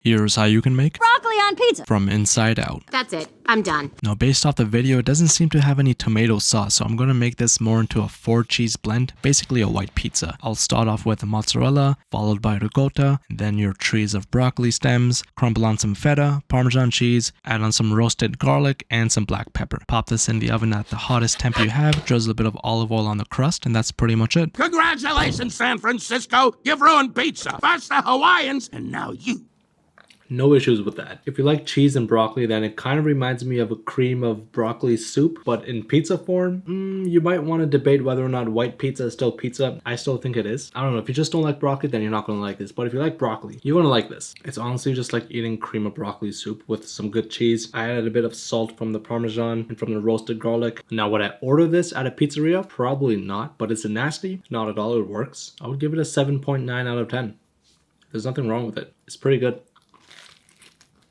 Here's how you can make broccoli on pizza from inside out. That's it. I'm done. Now, based off the video, it doesn't seem to have any tomato sauce, so I'm going to make this more into a 4-cheese blend, basically a white pizza. I'll start off with mozzarella, followed by ricotta, and then your trees of broccoli stems, crumble on some feta, Parmesan cheese, add on some roasted garlic, and some black pepper. Pop this in the oven at the hottest temp you have, drizzle a bit of olive oil on the crust, and that's pretty much it. Congratulations, San Francisco! You've ruined pizza. First the Hawaiians, and now you. No issues with that. If you like cheese and broccoli, then it kind of reminds me of a cream of broccoli soup, but in pizza form. You might want to debate whether or not white pizza is still pizza. I still think it is. I don't know, if you just don't like broccoli, then you're not going to like this, but if you like broccoli, you're going to like this. It's honestly just like eating cream of broccoli soup with some good cheese. I added a bit of salt from the Parmesan and from the roasted garlic. Now, would I order this at a pizzeria? Probably not, but is it nasty? Not at all, it works. I would give it a 7.9 out of 10. There's nothing wrong with it. It's pretty good.